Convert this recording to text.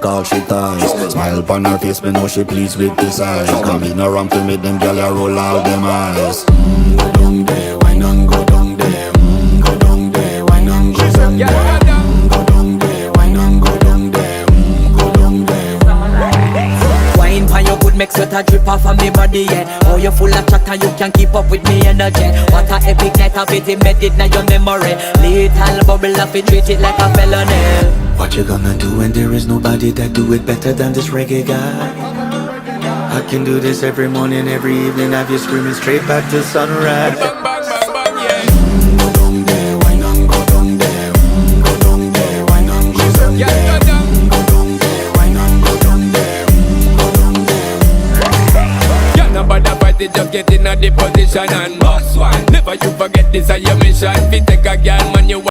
all she ties. Smile upon her face, me know she pleased with this eyes. Come in around to make them gyal a roll out them eyes. Go down there, why not go down there? Go down there, why not go down there? Go down there, why not go down there? Go down there. Wine for your good make sweat a drip off of me body, yeah. Oh, you full of chatter, you can keep up with me energy. What a epic night of it, embedded in your memory. Little bubble up, it treat it like a felony. What you gonna do when there is nobody that do it better than this reggae guy? I can do this every morning, every evening, have you screaming straight back to sunrise. Go down there, why not go down there? Go down there, why not go down there? Go down there, why not go down there? Go down there. Yeah, no bother fight it, just get in a the position and boss one. Never you forget this is your mission. Fi take a girl